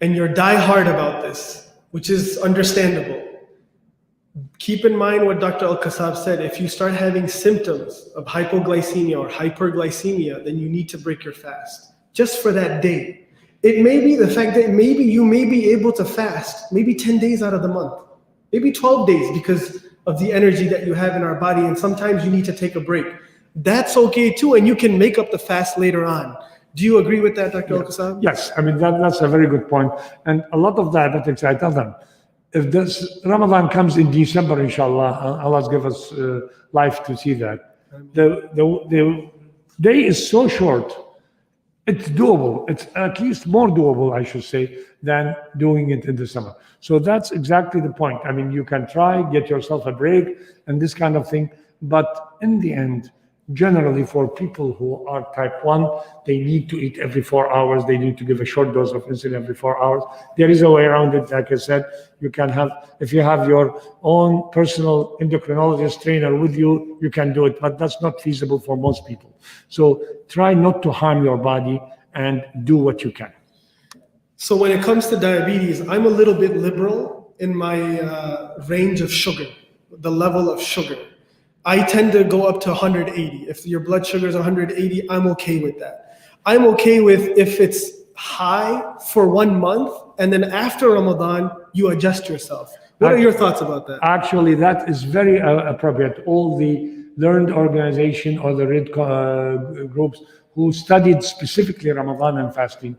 and you're die-hard about this, which is understandable, keep in mind what Dr. Al-Kassab said. If you start having symptoms of hypoglycemia or hyperglycemia, then you need to break your fast just for that day. It may be the fact that maybe you may be able to fast maybe 10 days out of the month, maybe 12 days because of the energy that you have in our body, and sometimes you need to take a break. That's okay too, and you can make up the fast later on. Do you agree with that, Dr. Al-Kassab? Yes, I mean, that's a very good point. And a lot of diabetics, I tell them, if this Ramadan comes in December, inshallah, Allah's give us life to see that. The day is so short, it's doable. It's at least more doable, I should say, than doing it in the summer. So that's exactly the point. I mean, you can try, get yourself a break and this kind of thing. But in the end, generally for people who are type 1, they need to eat every 4 hours. They need to give a short dose of insulin every 4 hours. There is a way around it. Like I said, you can have, if you have your own personal endocrinologist trainer with you, you can do it, but that's not feasible for most people. So try not to harm your body and do what you can. So when it comes to diabetes, I'm a little bit liberal in my range of sugar, the level of sugar. I tend to go up to 180. If your blood sugar is 180, I'm okay with that. I'm okay with if it's high for 1 month and then after Ramadan, you adjust yourself. What are your thoughts about that? Actually, that is very appropriate. All the learned organization or the RID groups who studied specifically Ramadan and fasting,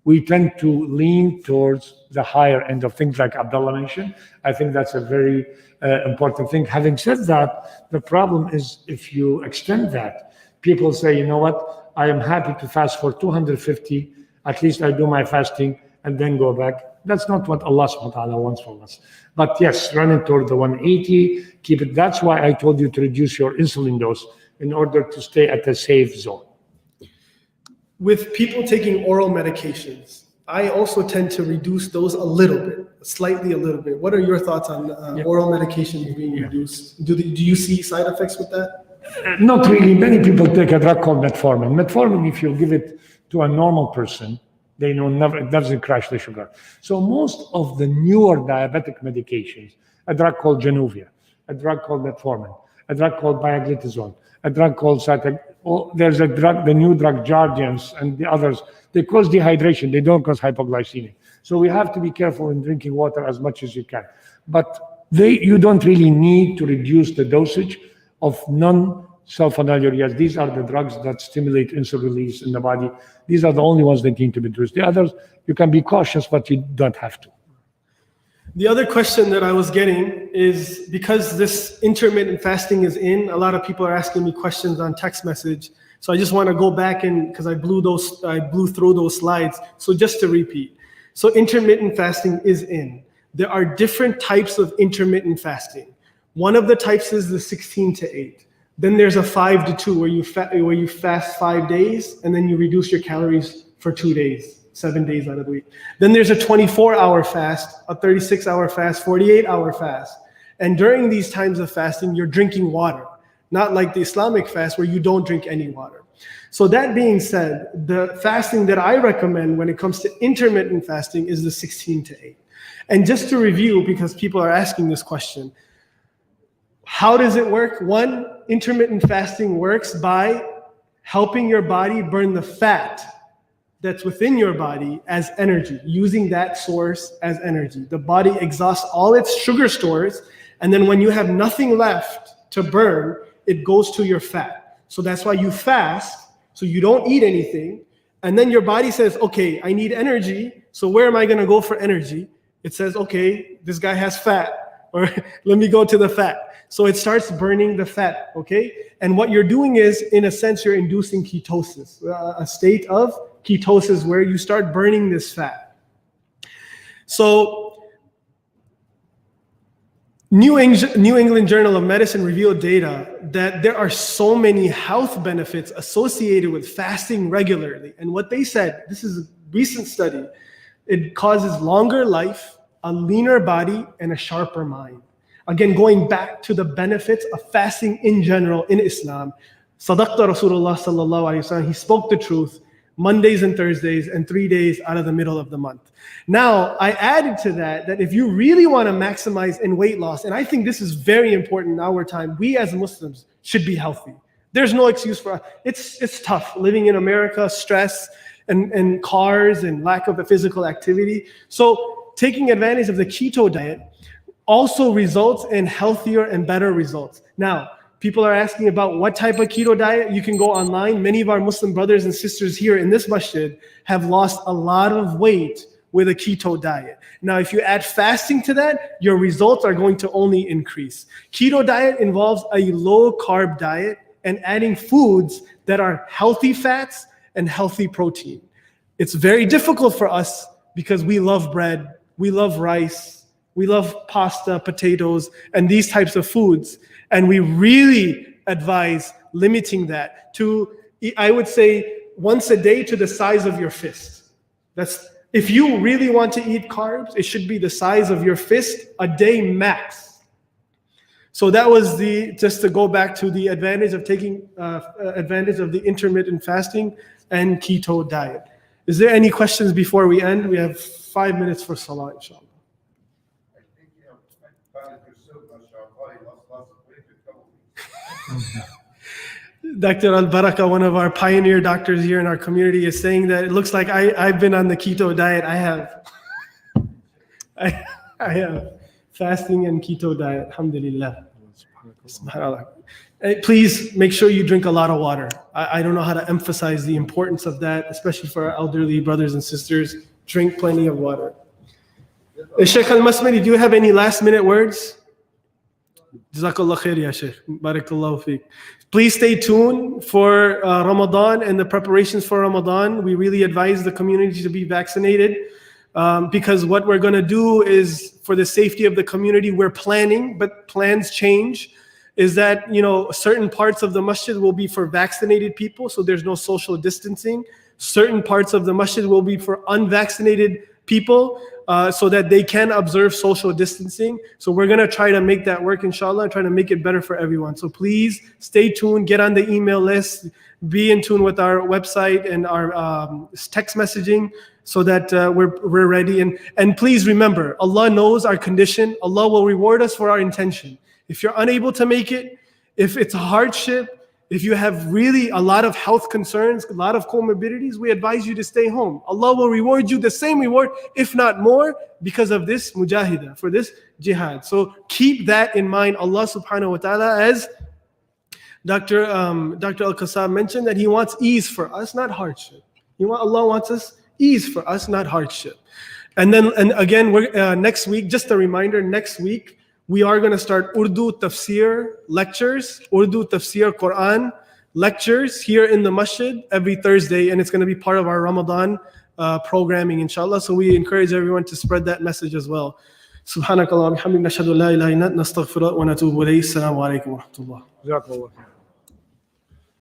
we tend to lean towards the higher end of things like Abdullah mentioned. I think that's a very important thing. Having said that, the problem is if you extend that, people say, you know what, I am happy to fast for 250, at least I do my fasting, and then go back. That's not what Allah subhanahu wa ta'ala wants from us. But yes, running toward the 180, keep it. That's why I told you to reduce your insulin dose in order to stay at a safe zone. With people taking oral medications, I also tend to reduce those a little bit, slightly a little bit. What are your thoughts on oral medications being reduced? Do you see side effects with that? Not really. Many people take a drug called metformin. Metformin, if you give it to a normal person, they know it doesn't crash the sugar. So most of the newer diabetic medications, a drug called Januvia, a drug called metformin, a drug called pioglitazone, a drug called there's a drug, the new drug Jardiance and the others, they cause dehydration, they don't cause hypoglycemia. So we have to be careful in drinking water as much as you can. But you don't really need to reduce the dosage of non-sulfonylureas. These are the drugs that stimulate insulin release in the body. These are the only ones that need to be reduced. The others, you can be cautious, but you don't have to. The other question that I was getting is, because this intermittent fasting is in, a lot of people are asking me questions on text message. So I just want to go back because I blew through those slides. So just to repeat. So intermittent fasting is in. There are different types of intermittent fasting. One of the types is the 16-8. Then there's a 5-2 where you fast 5 days and then you reduce your calories for 2 days. 7 days out of the week. Then there's a 24-hour fast, a 36-hour fast, 48-hour fast. And during these times of fasting, you're drinking water, not like the Islamic fast where you don't drink any water. So that being said, the fasting that I recommend when it comes to intermittent fasting is the 16-8. And just to review, because people are asking this question, how does it work? One, intermittent fasting works by helping your body burn the fat that's within your body as energy, using that source as energy. The body exhausts all its sugar stores, and then when you have nothing left to burn, it goes to your fat. So that's why you fast, so you don't eat anything, and then your body says, okay, I need energy, so where am I gonna go for energy? It says, okay, this guy has fat, or let me go to the fat. So it starts burning the fat, okay? And what you're doing is, in a sense, you're inducing ketosis, a state of ketosis where you start burning this fat. So New England Journal of Medicine revealed data that there are so many health benefits associated with fasting regularly. And what they said, this is a recent study, it causes longer life, a leaner body, and a sharper mind. Again, going back to the benefits of fasting in general in Islam. Sadaqta Rasulullah sallallahu alayhi wa sallam, he spoke the truth. Mondays and Thursdays and 3 days out of the middle of the month. Now, I added to that if you really want to maximize in weight loss, and I think this is very important in our time, we as Muslims should be healthy. There's no excuse for us. It's tough living in America, stress and cars and lack of a physical activity. So taking advantage of the keto diet also results in healthier and better results. Now, people are asking about what type of keto diet. You can go online. Many of our Muslim brothers and sisters here in this masjid have lost a lot of weight with a keto diet. Now, if you add fasting to that, your results are going to only increase. Keto diet involves a low-carb diet and adding foods that are healthy fats and healthy protein. It's very difficult for us because we love bread, we love rice, we love pasta, potatoes, and these types of foods. And we really advise limiting that to, I would say, once a day to the size of your fist. That's, if you really want to eat carbs, it should be the size of your fist a day max. So that was just to go back to the advantage of taking advantage of the intermittent fasting and keto diet. Is there any questions before we end? We have 5 minutes for Salah, inshallah. Dr. Al-Baraka, one of our pioneer doctors here in our community, is saying that it looks like I've been on the keto diet. I have. I have fasting and keto diet, alhamdulillah. SubhanAllah. Please make sure you drink a lot of water. I don't know how to emphasize the importance of that, especially for our elderly brothers and sisters. Drink plenty of water. Sheikh Al-Masmari, do you have any last minute words? Jazakallah khair, ya Sheikh. Barakallahu feek. Please stay tuned for Ramadan and the preparations for Ramadan. We really advise the community to be vaccinated. because what we're going to do is, for the safety of the community, we're planning, but plans change, is that, certain parts of the masjid will be for vaccinated people, so there's no social distancing. Certain parts of the masjid will be for unvaccinated people, so that they can observe social distancing. So we're going to try to make that work, inshallah, and try to make it better for everyone. So please stay tuned, get on the email list, be in tune with our website and our text messaging, so that we're ready. And please remember, Allah knows our condition. Allah will reward us for our intention. If you're unable to make it, if it's a hardship, if you have really a lot of health concerns, a lot of comorbidities, we advise you to stay home. Allah will reward you the same reward, if not more, because of this mujahidah, for this jihad. So keep that in mind. Allah subhanahu wa ta'ala, as Dr. Al-Kassab mentioned, that He wants ease for us, not hardship. Allah wants us ease for us, not hardship. And again, next week, just a reminder, next week, we are going to start Urdu Tafsir lectures, Urdu Tafsir Quran lectures here in the masjid every Thursday, and it's going to be part of our Ramadan programming, inshallah. So we encourage everyone to spread that message as well. Subhanakallah wa bihamdik, nashhadu an la ilaha illa anta, nastaghfiruka wa natubu ilayk. Assalamu alaikum wa rahmatullah.